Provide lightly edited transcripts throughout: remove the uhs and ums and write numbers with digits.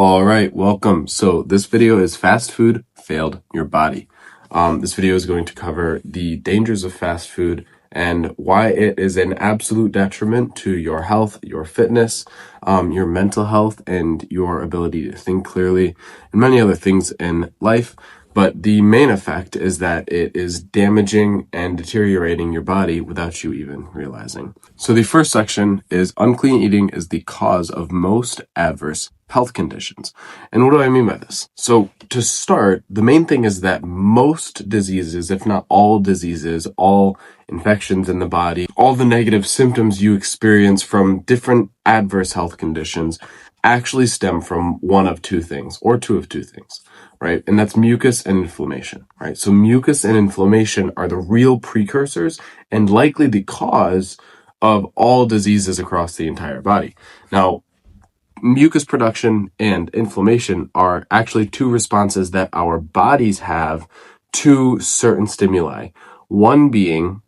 All right, welcome. So this video is fast food failed your body. This video is going to cover the dangers of fast food and why it is an absolute detriment to your health, your fitness, your mental health, and your ability to think clearly, and many other things in life. But the main effect is that it is damaging and deteriorating your body without you even realizing. So the first section is unclean eating is the cause of most adverse health conditions. And what do I mean by this? So to start, the main thing is that most diseases, if not all diseases, all infections in the body, all the negative symptoms you experience from different adverse health conditions actually stem from one of two things, or two of two things, right? And that's mucus and inflammation, right? So mucus and inflammation are the real precursors and likely the cause of all diseases across the entire body. Now, mucus production and inflammation are actually two responses that our bodies have to certain stimuli. One being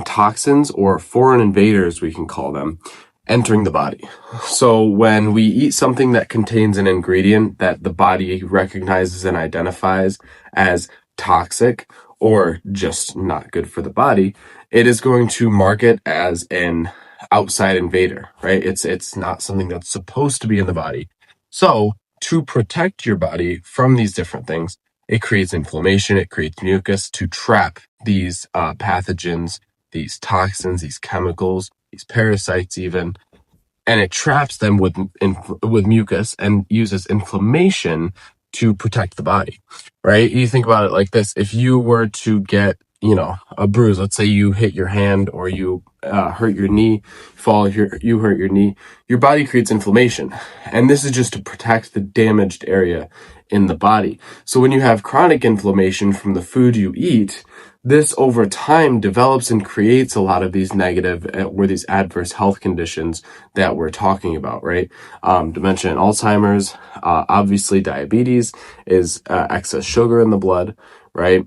toxins or foreign invaders, we can call them, entering the body. So when we eat something that contains an ingredient that the body recognizes and identifies as toxic or just not good for the body, it is going to mark it as an outside invader, right? It's not something that's supposed to be in the body. So to protect your body from these different things, it creates inflammation, it creates mucus to trap these pathogens, these toxins, these chemicals, these parasites even, and it traps them with mucus and uses inflammation to protect the body, right? You think about it like this. If you were to get, a bruise, let's say you hit your hand or you hurt your knee, you hurt your knee, your body creates inflammation. And this is just to protect the damaged area in the body. So when you have chronic inflammation from the food you eat, this over time develops and creates a lot of these negative or these adverse health conditions that we're talking about, right? Dementia and Alzheimer's, obviously diabetes is excess sugar in the blood, right?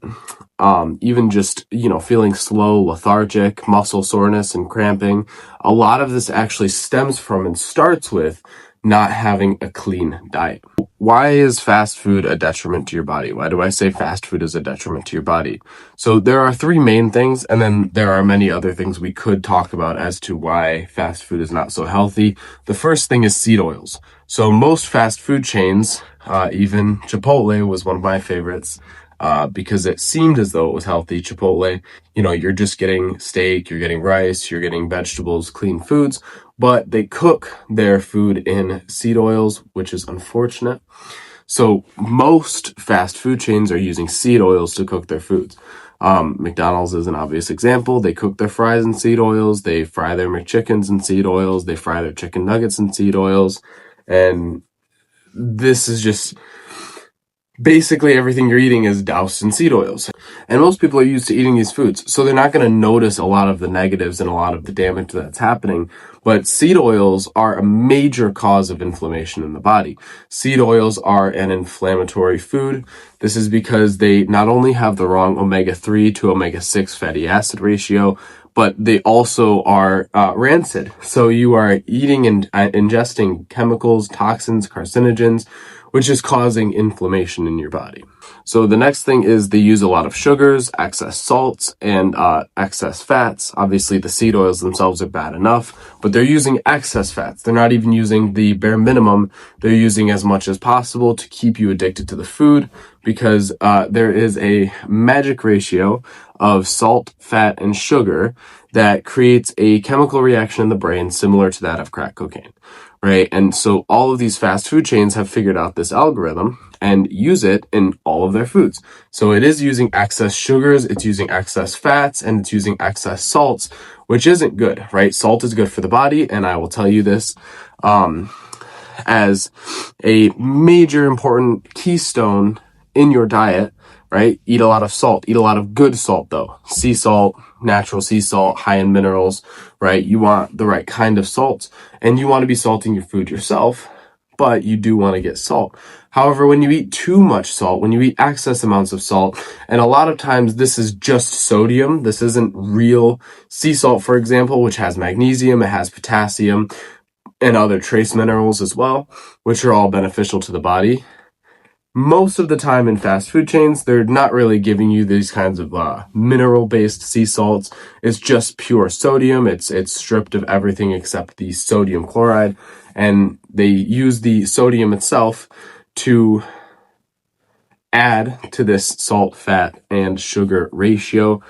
Even just, feeling slow, lethargic, muscle soreness and cramping. A lot of this actually stems from and starts with not having a clean diet. Why is fast food a detriment to your body? Why do I say fast food is a detriment to your body? So there are three main things, and then there are many other things we could talk about as to why fast food is not so healthy. The first thing is seed oils. So most fast food chains, even Chipotle was one of my favorites, because it seemed as though it was healthy. Chipotle, you're just getting steak, you're getting rice, you're getting vegetables, clean foods, but they cook their food in seed oils, which is unfortunate. So most fast food chains are using seed oils to cook their foods. McDonald's is an obvious example. They cook their fries in seed oils. They fry their McChickens in seed oils. They fry their chicken nuggets in seed oils. And this is just basically everything you're eating is doused in seed oils. And most people are used to eating these foods, so they're not going to notice a lot of the negatives and a lot of the damage that's happening. But seed oils are a major cause of inflammation in the body. Seed oils are an inflammatory food. This is because they not only have the wrong omega-3 to omega-6 fatty acid ratio, but they also are rancid. So you are eating and ingesting chemicals, toxins, carcinogens, which is causing inflammation in your body. So the next thing is they use a lot of sugars, excess salts, and excess fats. Obviously, the seed oils themselves are bad enough, but they're using excess fats. They're not even using the bare minimum. They're using as much as possible to keep you addicted to the food, because there is a magic ratio of salt, fat, and sugar that creates a chemical reaction in the brain similar to that of crack cocaine, right? And so all of these fast food chains have figured out this algorithm and use it in all of their foods. So it is using excess sugars, it's using excess fats, and it's using excess salts, which isn't good, right? Salt is good for the body, and I will tell you this as a major important keystone in your diet, right? Eat a lot of salt. Eat a lot of good salt, though. Sea salt, natural sea salt, high in minerals, right? You want the right kind of salt, and you want to be salting your food yourself, but you do want to get salt. However, when you eat too much salt, when you eat excess amounts of salt, and a lot of times this is just sodium, this isn't real sea salt, for example, which has magnesium, it has potassium. and other trace minerals as well, which are all beneficial to the body. Most of the time in fast food chains, they're not really giving you these kinds of mineral-based sea salts. It's just pure sodium. It's stripped of everything except the sodium chloride, and they use the sodium itself to add to this salt, fat, and sugar ratio.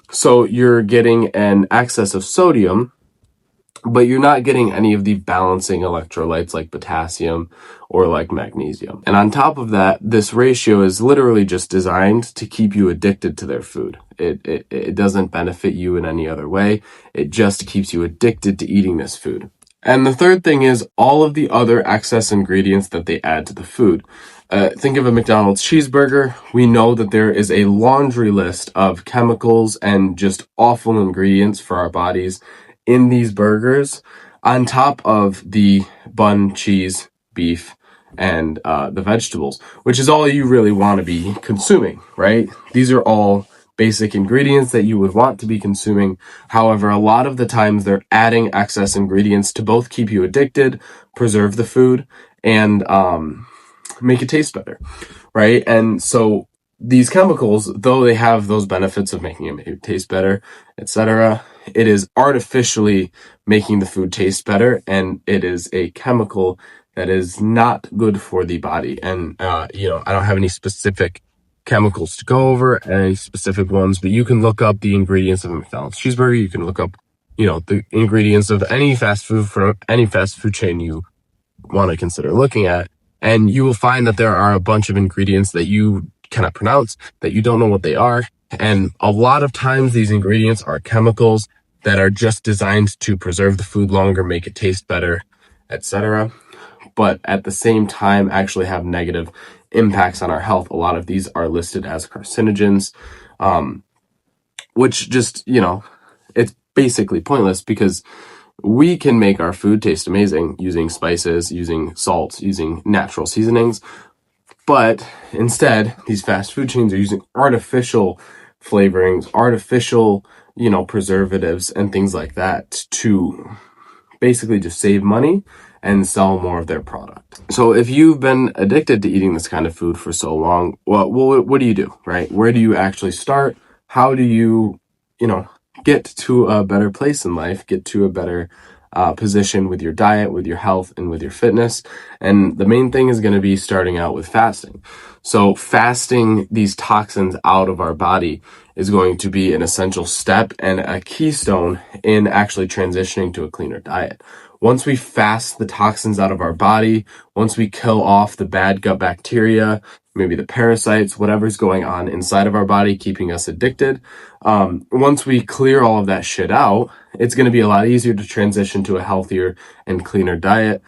So you're getting an excess of sodium, but you're not getting any of the balancing electrolytes like potassium or like magnesium. And on top of that, this ratio is literally just designed to keep you addicted to their food. It doesn't benefit you in any other way. It just keeps you addicted to eating this food. And the third thing is all of the other excess ingredients that they add to the food. Think of a McDonald's cheeseburger. We know that there is a laundry list of chemicals and just awful ingredients for our bodies in these burgers, on top of the bun, cheese, beef, and the vegetables, which is all you really want to be consuming, right? These are all basic ingredients that you would want to be consuming. However, a lot of the times they're adding excess ingredients to both keep you addicted, preserve the food, and make it taste better, right? And so these chemicals, though they have those benefits of making it taste better, etc., it is artificially making the food taste better, and it is a chemical that is not good for the body. And I don't have any specific chemicals to go over, any specific ones, but you can look up the ingredients of a McDonald's cheeseburger. You can look up, the ingredients of any fast food from any fast food chain you want to consider looking at, and you will find that there are a bunch of ingredients that you cannot pronounce, that you don't know what they are. And a lot of times these ingredients are chemicals that are just designed to preserve the food longer, make it taste better, etc. But at the same time actually have negative impacts on our health. A lot of these are listed as carcinogens, which just, it's basically pointless because we can make our food taste amazing using spices, using salts, using natural seasonings. But instead, these fast food chains are using artificial flavorings, artificial, preservatives and things like that to basically just save money and sell more of their product. So if you've been addicted to eating this kind of food for so long, well, what do you do, right? Where do you actually start? How do you, get to a better place in life, get to a better position with your diet, with your health, and with your fitness? And the main thing is going to be starting out with fasting. So fasting these toxins out of our body is going to be an essential step and a keystone in actually transitioning to a cleaner diet. Once we fast the toxins out of our body, once we kill off the bad gut bacteria, maybe the parasites, whatever's going on inside of our body, keeping us addicted, once we clear all of that shit out, it's going to be a lot easier to transition to a healthier and cleaner diet,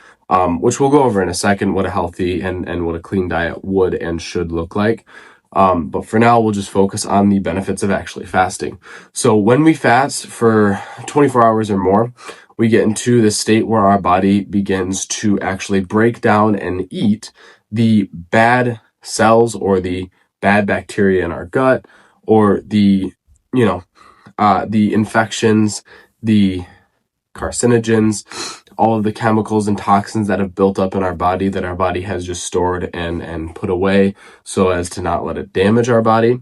which we'll go over in a second, what a healthy and what a clean diet would and should look like. But for now, we'll just focus on the benefits of actually fasting. So when we fast for 24 hours or more, we get into the state where our body begins to actually break down and eat the bad cells or the bad bacteria in our gut, or the infections, the carcinogens, all of the chemicals and toxins that have built up in our body that our body has just stored and put away so as to not let it damage our body.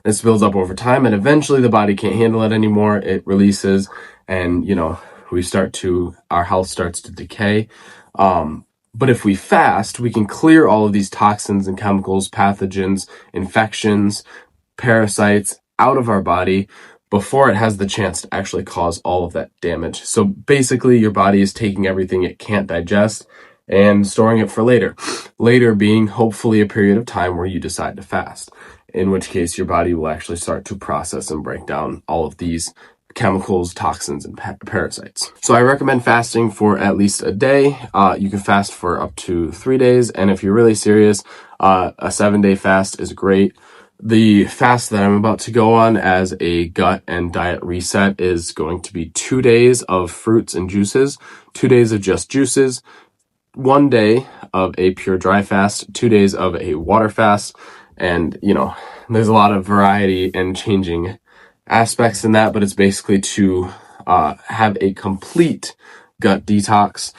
This builds up over time, and eventually the body can't handle it anymore. It releases, and our health starts to decay. But if we fast, we can clear all of these toxins and chemicals, pathogens, infections, parasites out of our body before it has the chance to actually cause all of that damage. So basically, your body is taking everything it can't digest and storing it for later. Later being hopefully a period of time where you decide to fast, in which case your body will actually start to process and break down all of these chemicals, toxins, and parasites. So I recommend fasting for at least a day. You can fast for up to 3 days. And if you're really serious, a 7-day fast is great. The fast that I'm about to go on as a gut and diet reset is going to be 2 days of fruits and juices, 2 days of just juices, 1 day of a pure dry fast, 2 days of a water fast. And, there's a lot of variety and changing aspects in that, but it's basically to have a complete gut detox,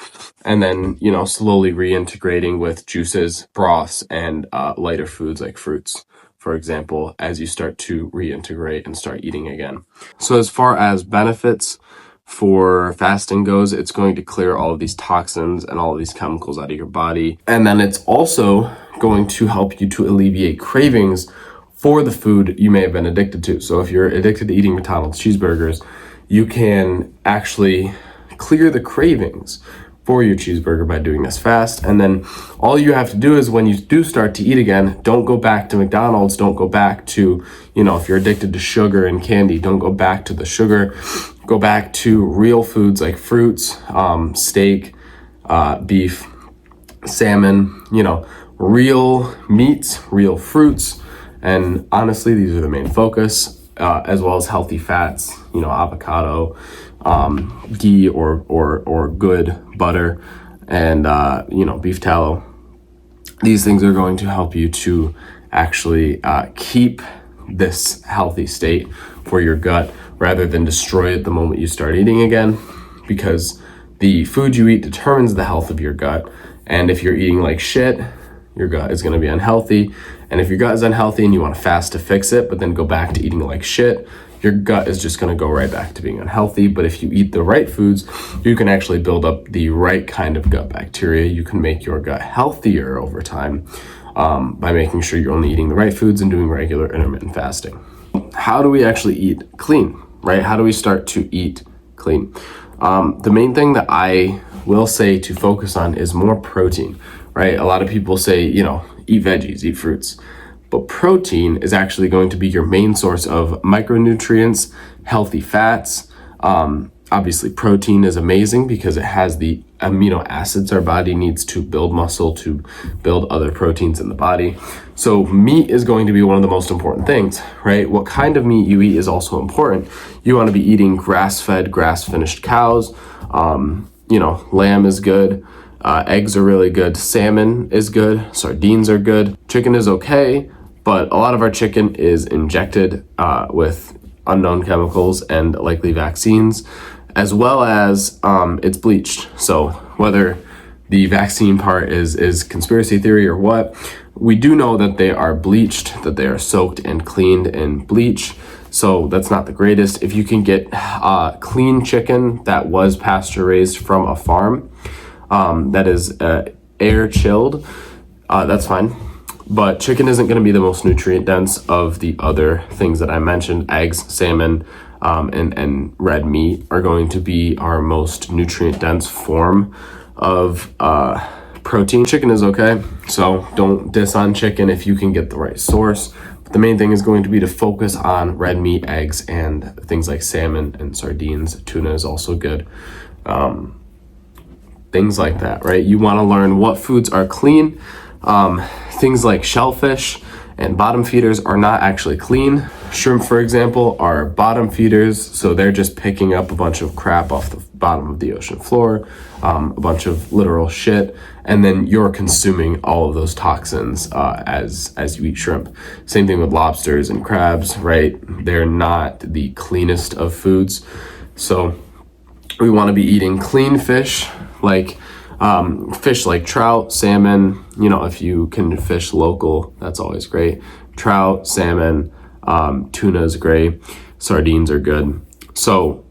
and then, slowly reintegrating with juices, broths, and lighter foods like fruits, for example, as you start to reintegrate and start eating again. So as far as benefits for fasting goes, it's going to clear all of these toxins and all of these chemicals out of your body. And then it's also going to help you to alleviate cravings for the food you may have been addicted to. So if you're addicted to eating McDonald's cheeseburgers, you can actually clear the cravings for your cheeseburger by doing this fast. And then all you have to do is, when you do start to eat again, don't go back to McDonald's, don't go back to, if you're addicted to sugar and candy, don't go back to the sugar, go back to real foods like fruits, steak, beef, salmon, real meats, real fruits. And honestly, these are the main focus, as well as healthy fats, avocado, ghee or good butter, and beef tallow. These things are going to help you to actually keep this healthy state for your gut, rather than destroy it the moment you start eating again, because the food you eat determines the health of your gut. And if you're eating like shit, your gut is going to be unhealthy. And if your gut is unhealthy and you want to fast to fix it, but then go back to eating like shit, your gut is just going to go right back to being unhealthy. But if you eat the right foods, you can actually build up the right kind of gut bacteria. You can make your gut healthier over time by making sure you're only eating the right foods and doing regular intermittent fasting. How do we actually eat clean, right? How do we start to eat clean? The main thing that I will say to focus on is more protein, right? A lot of people say, eat veggies, eat fruits. But protein is actually going to be your main source of micronutrients, healthy fats. Obviously, protein is amazing because it has the amino acids our body needs to build muscle, to build other proteins in the body. So meat is going to be one of the most important things, right? What kind of meat you eat is also important. You want to be eating grass-fed, grass-finished cows. Lamb is good. Eggs are really good. Salmon is good. Sardines are good. Chicken is okay, but a lot of our chicken is injected with unknown chemicals and likely vaccines, as well as it's bleached. So whether the vaccine part is conspiracy theory or what, we do know that they are bleached, that they are soaked and cleaned in bleach. So that's not the greatest. If you can get clean chicken that was pasture raised from a farm, that is air chilled, that's fine. But chicken isn't going to be the most nutrient dense of the other things that I mentioned. Eggs, salmon, and red meat are going to be our most nutrient dense form of protein. Chicken is okay, so don't diss on chicken if you can get the right source. But the main thing is going to be to focus on red meat, eggs, and things like salmon and sardines. Tuna is also good. Things like that, right? You want to learn what foods are clean. Things like shellfish and bottom feeders are not actually clean. Shrimp, for example, are bottom feeders, so they're just picking up a bunch of crap off the bottom of the ocean floor, a bunch of literal shit, and then you're consuming all of those toxins as you eat shrimp. Same thing with lobsters and crabs, right? They're not the cleanest of foods. So we want to be eating clean fish like trout, salmon. If you can fish local, that's always great. Trout, salmon, tuna is great. Sardines are good. So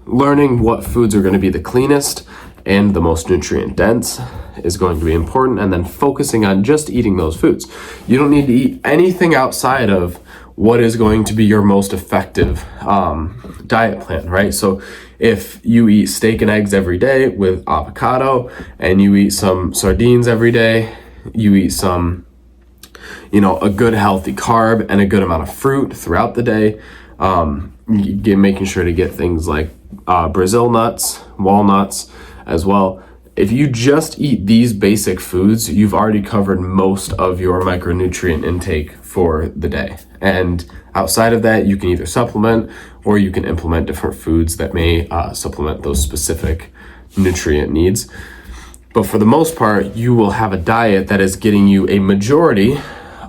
learning what foods are going to be the cleanest and the most nutrient dense is going to be important, and then focusing on just eating those foods. You don't need to eat anything outside of what is going to be your most effective diet plan, right? So if you eat steak and eggs every day with avocado, and you eat some sardines every day, you eat some, a good healthy carb and a good amount of fruit throughout the day, making sure to get things like Brazil nuts, walnuts as well. If you just eat these basic foods, you've already covered most of your micronutrient intake for the day. And outside of that, you can either supplement or you can implement different foods that may supplement those specific nutrient needs. But for the most part, you will have a diet that is getting you a majority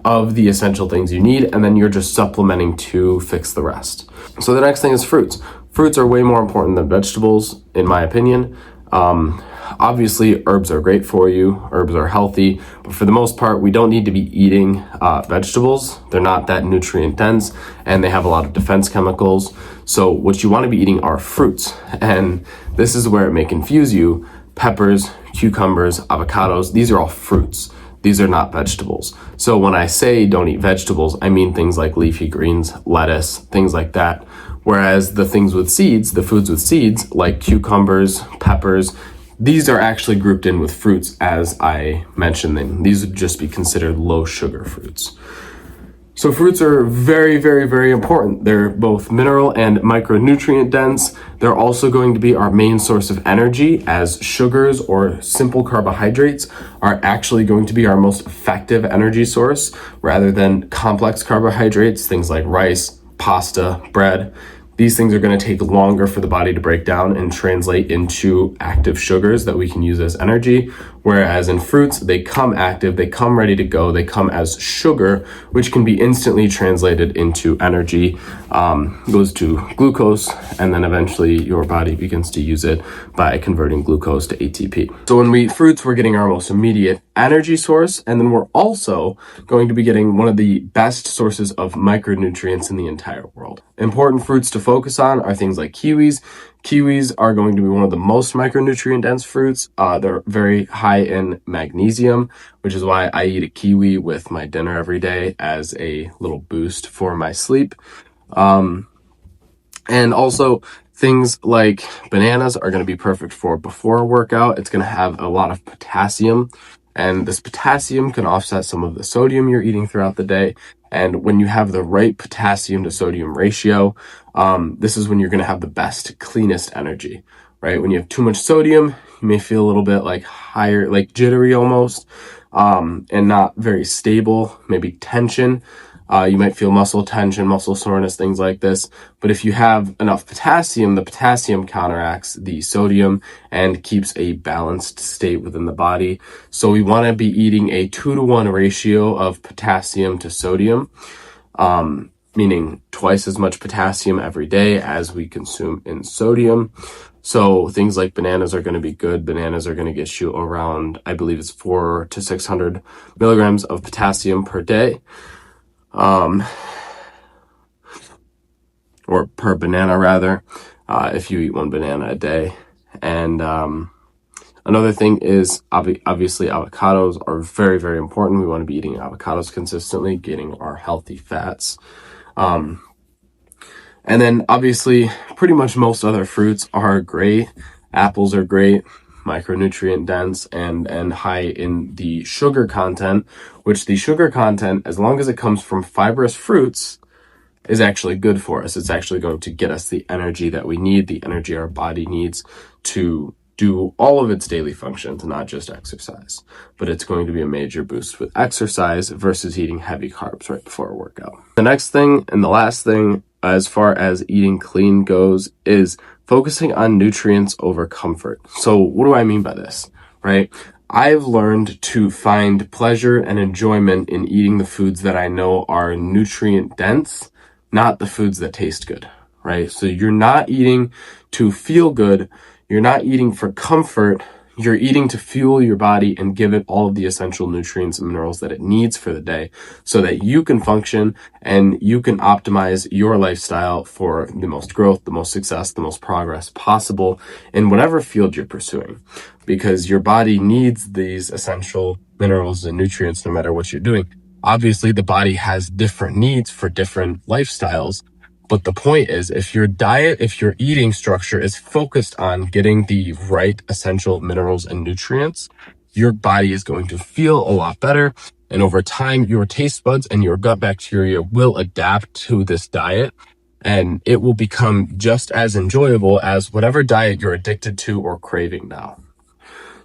of the essential things you need, and then you're just supplementing to fix the rest. So the next thing is fruits. Fruits are way more important than vegetables, in my opinion. Obviously, herbs are great for you. Herbs are healthy, but for the most part, we don't need to be eating vegetables. They're not that nutrient dense, and they have a lot of defense chemicals. So what you want to be eating are fruits, and this is where it may confuse you. Peppers, cucumbers, avocados, these are all fruits. These are not vegetables. So when I say don't eat vegetables, I mean things like leafy greens, lettuce, things like that. Whereas the things with seeds, the foods with seeds, like cucumbers, peppers, these are actually grouped in with fruits as I mentioned them. These would just be considered low sugar fruits. So fruits are very, very, very important. They're both mineral and micronutrient dense. They're also going to be our main source of energy, as sugars or simple carbohydrates are actually going to be our most effective energy source rather than complex carbohydrates, things like rice, pasta, bread. These things are going to take longer for the body to break down and translate into active sugars that we can use as energy. Whereas in fruits, they come active, they come ready to go, they come as sugar, which can be instantly translated into energy, goes to glucose, and then eventually your body begins to use it by converting glucose to ATP. So when we eat fruits, we're getting our most immediate energy source, and then we're also going to be getting one of the best sources of micronutrients in the entire world. Important fruits to focus on are things like kiwis. Kiwis are going to be one of the most micronutrient dense fruits. They're very high in magnesium, which is why I eat a kiwi with my dinner every day as a little boost for my sleep. And also things like bananas are going to be perfect for before a workout. It's going to have a lot of potassium, and this potassium can offset some of the sodium you're eating throughout the day. And when you have the right potassium to sodium ratio, this is when you're going to have the best, cleanest energy, right? When you have too much sodium, you may feel a little bit like higher, like jittery almost, and not very stable, maybe tension. You might feel muscle tension, muscle soreness, things like this. But if you have enough potassium, the potassium counteracts the sodium and keeps a balanced state within the body. So we want to be eating a 2-to-1 ratio of potassium to sodium, meaning twice as much potassium every day as we consume in sodium. So things like bananas are going to be good. Bananas are going to get you around, I believe it's 400 to 600 milligrams of potassium per day. Or per banana rather, if you eat one banana a day. And another thing is obviously avocados are very, very important. We want to be eating avocados consistently, getting our healthy fats. And then obviously pretty much most other fruits are great. Apples are great, micronutrient dense and high in the sugar content, which the sugar content, as long as it comes from fibrous fruits, is actually good for us. It's actually going to get us the energy that we need, the energy our body needs to do all of its daily functions, not just exercise. But it's going to be a major boost with exercise versus eating heavy carbs right before a workout. The next thing and the last thing as far as eating clean goes is focusing on nutrients over comfort. So what do I mean by this, right? I've learned to find pleasure and enjoyment in eating the foods that I know are nutrient dense, not the foods that taste good, right? So you're not eating to feel good. You're not eating for comfort. You're eating to fuel your body and give it all of the essential nutrients and minerals that it needs for the day so that you can function and you can optimize your lifestyle for the most growth, the most success, the most progress possible in whatever field you're pursuing, because your body needs these essential minerals and nutrients no matter what you're doing. Obviously, the body has different needs for different lifestyles. But the point is, if your diet, if your eating structure is focused on getting the right essential minerals and nutrients, your body is going to feel a lot better. And over time, your taste buds and your gut bacteria will adapt to this diet, and it will become just as enjoyable as whatever diet you're addicted to or craving now.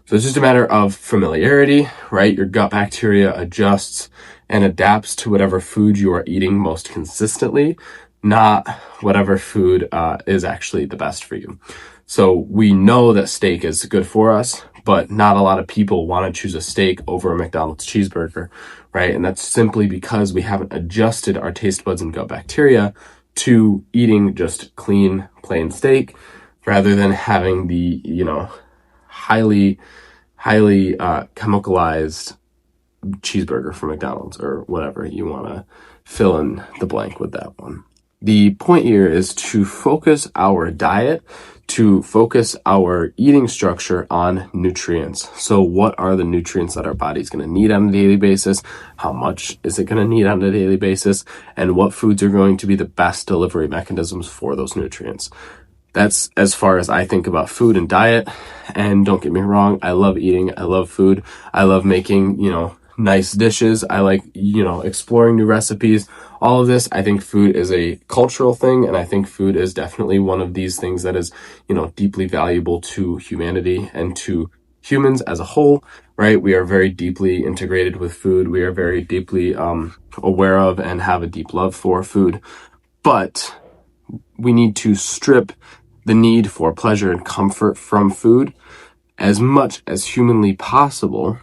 So it's just a matter of familiarity, right? Your gut bacteria adjusts and adapts to whatever food you are eating most consistently, not whatever food is actually the best for you. So we know that steak is good for us, but not a lot of people want to choose a steak over a McDonald's cheeseburger, right? And that's simply because we haven't adjusted our taste buds and gut bacteria to eating just clean, plain steak rather than having the, highly chemicalized cheeseburger from McDonald's or whatever you want to fill in the blank with that one. The point here is to focus our diet, to focus our eating structure on nutrients. So what are the nutrients that our body's going to need on a daily basis? How much is it going to need on a daily basis? And what foods are going to be the best delivery mechanisms for those nutrients? That's as far as I think about food and diet. And don't get me wrong, I love eating. I love food. I love making, nice dishes. I like, exploring new recipes. All of this, I think food is a cultural thing. And I think food is definitely one of these things that is, deeply valuable to humanity and to humans as a whole, right? We are very deeply integrated with food. We are very deeply aware of and have a deep love for food. But we need to strip the need for pleasure and comfort from food as much as humanly possible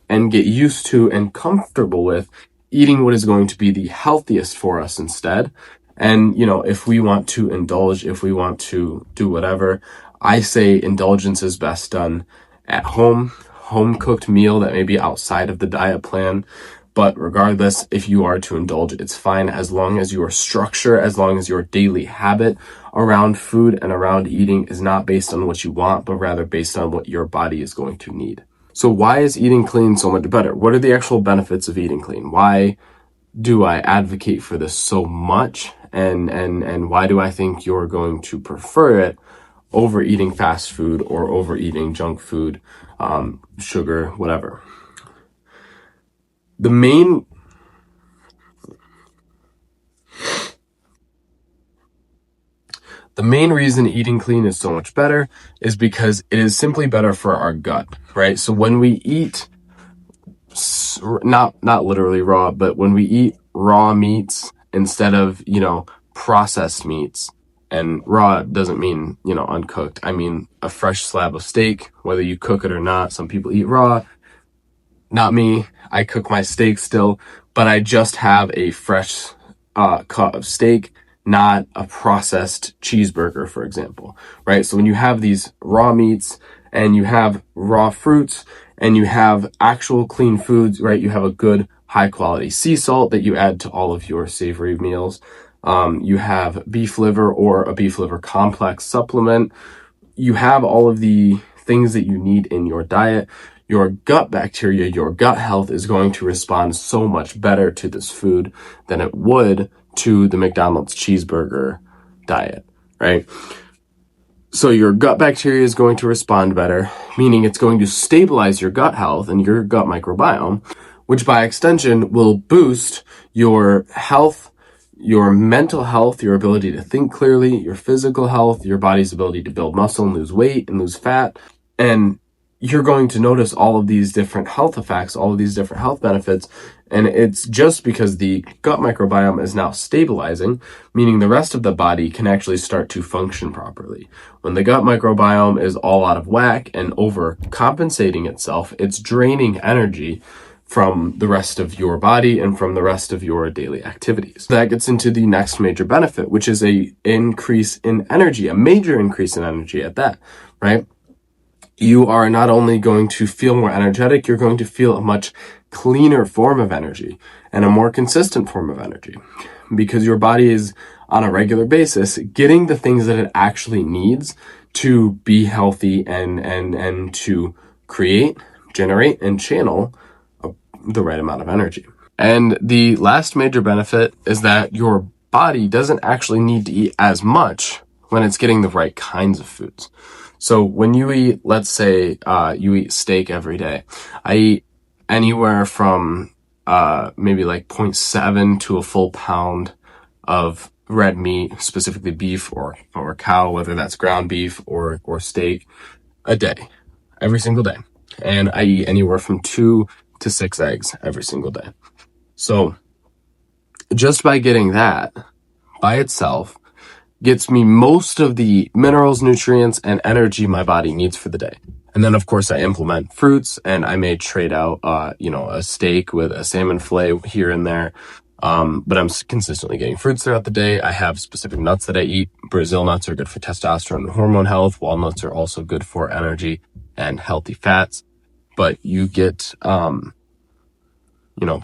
and get used to and comfortable with eating what is going to be the healthiest for us instead. And, if we want to indulge, if we want to do whatever, I say indulgence is best done at home cooked meal that may be outside of the diet plan. But regardless, if you are to indulge, it's fine as long as your structure, as long as your daily habit around food and around eating is not based on what you want, but rather based on what your body is going to need. So why is eating clean so much better? What are the actual benefits of eating clean? Why do I advocate for this so much? And why do I think you're going to prefer it over eating fast food or over eating junk food, sugar, whatever? The main reason eating clean is so much better is because it is simply better for our gut, right? So when we eat, not literally raw, but when we eat raw meats instead of, processed meats, and raw doesn't mean, uncooked. I mean, a fresh slab of steak, whether you cook it or not. Some people eat raw. Not me. I cook my steak still, but I just have a fresh cut of steak, not a processed cheeseburger, for example, right? So when you have these raw meats and you have raw fruits and you have actual clean foods, right? You have a good high quality sea salt that you add to all of your savory meals. You have beef liver or a beef liver complex supplement. You have all of the things that you need in your diet. Your gut bacteria, your gut health is going to respond so much better to this food than it would to the McDonald's cheeseburger diet, right? So your gut bacteria is going to respond better, meaning it's going to stabilize your gut health and your gut microbiome, which by extension will boost your health, your mental health, your ability to think clearly, your physical health, your body's ability to build muscle and lose weight and lose fat. And you're going to notice all of these different health effects, all of these different health benefits. And it's just because the gut microbiome is now stabilizing, meaning the rest of the body can actually start to function properly. When the gut microbiome is all out of whack and overcompensating itself, it's draining energy from the rest of your body and from the rest of your daily activities. That gets into the next major benefit, which is a increase in energy, a major increase in energy at that, right? You are not only going to feel more energetic, you're going to feel a much cleaner form of energy and a more consistent form of energy because your body is on a regular basis getting the things that it actually needs to be healthy and to create, generate, and channel the right amount of energy. And the last major benefit is that your body doesn't actually need to eat as much when it's getting the right kinds of foods. So when you eat, let's say, you eat steak every day. I eat anywhere from, maybe like 0.7 to a full pound of red meat, specifically beef or cow, whether that's ground beef or steak a day, every single day. And I eat anywhere from 2 to 6 eggs every single day. So just by getting that by itself gets me most of the minerals, nutrients, and energy my body needs for the day. And then, of course, I implement fruits, and I may trade out, a steak with a salmon fillet here and there. But I'm consistently getting fruits throughout the day. I have specific nuts that I eat. Brazil nuts are good for testosterone and hormone health. Walnuts are also good for energy and healthy fats. But you get,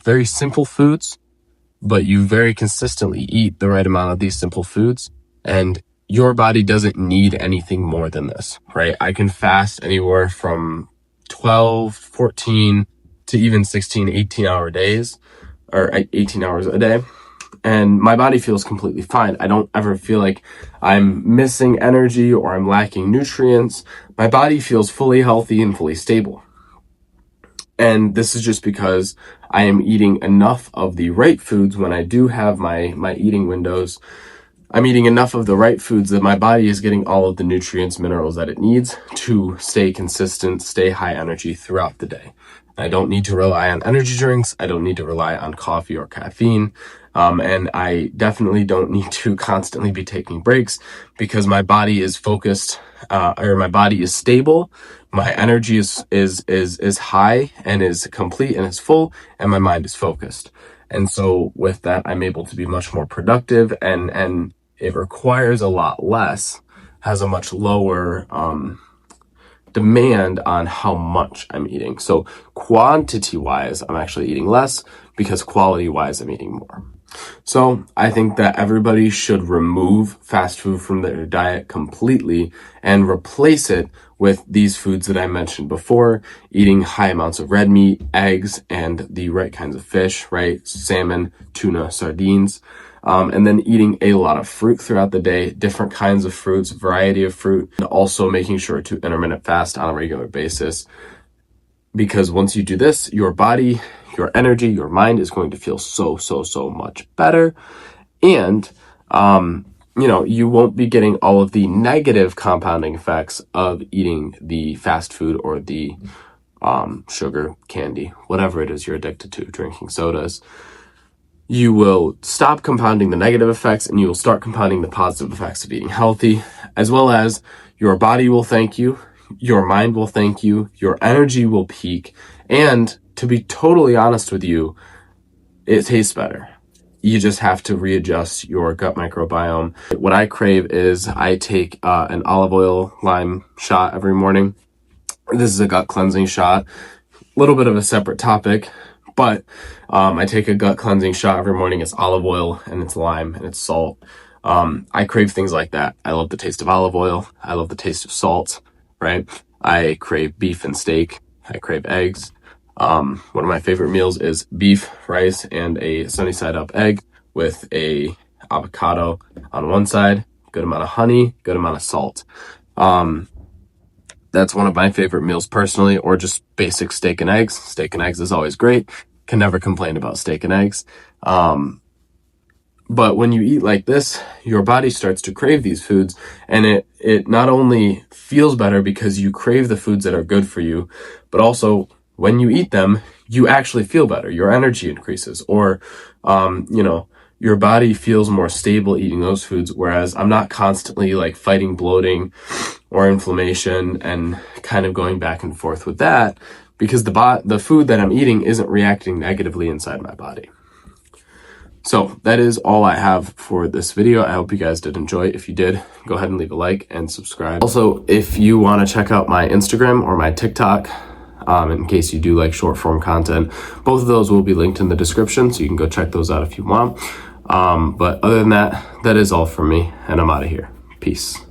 very simple foods, but you very consistently eat the right amount of these simple foods, and your body doesn't need anything more than this, right? I can fast anywhere from 12, 14 to even 16, 18-hour days, or 18 hours a day, and my body feels completely fine. I don't ever feel like I'm missing energy or I'm lacking nutrients. My body feels fully healthy and fully stable. And this is just because I am eating enough of the right foods when I do have my eating windows. I'm eating enough of the right foods that my body is getting all of the nutrients, minerals that it needs to stay consistent, stay high energy throughout the day. I don't need to rely on energy drinks. I don't need to rely on coffee or caffeine. And I definitely don't need to constantly be taking breaks because my body is focused, or my body is stable. My energy is high and is complete and is full, and my mind is focused. And so with that, I'm able to be much more productive, and it requires a lot less, has a much lower, demand on how much I'm eating. So quantity wise, I'm actually eating less because quality wise, I'm eating more. So I think that everybody should remove fast food from their diet completely and replace it with these foods that I mentioned before, eating high amounts of red meat, eggs, and the right kinds of fish, right? Salmon, tuna, sardines. And then eating a lot of fruit throughout the day, different kinds of fruits, variety of fruit, and also making sure to intermittent fast on a regular basis. Because once you do this, your body, your energy, your mind is going to feel so much better. And, you won't be getting all of the negative compounding effects of eating the fast food or the sugar, candy, whatever it is you're addicted to, drinking sodas. You will stop compounding the negative effects and you will start compounding the positive effects of eating healthy, as well as your body will thank you, your mind will thank you, your energy will peak, and to be totally honest with you, it tastes better. You just have to readjust your gut microbiome. What I crave is I take an olive oil lime shot every morning. This is a gut cleansing shot, a little bit of a separate topic. But I take a gut cleansing shot every morning. It's olive oil and it's lime and it's salt. I crave things like that. I love the taste of olive oil. I love the taste of salt, right? I crave beef and steak. I crave eggs. One of my favorite meals is beef, rice, and a sunny side up egg with a avocado on one side, good amount of honey, good amount of salt. That's one of my favorite meals personally, or just basic steak and eggs. Steak and eggs is always great. Can never complain about steak and eggs. But when you eat like this, your body starts to crave these foods, and it not only feels better because you crave the foods that are good for you, but also when you eat them, you actually feel better. Your energy increases, or, your body feels more stable eating those foods. Whereas I'm not constantly like fighting bloating or inflammation and kind of going back and forth with that because the food that I'm eating isn't reacting negatively inside my body. So that is all I have for this video. I hope you guys did enjoy. If you did, go ahead and leave a like and subscribe. Also, if you want to check out my Instagram or my TikTok, in case you do like short form content, both of those will be linked in the description, so you can go check those out if you want. But other than that, that is all from me, and I'm out of here. Peace.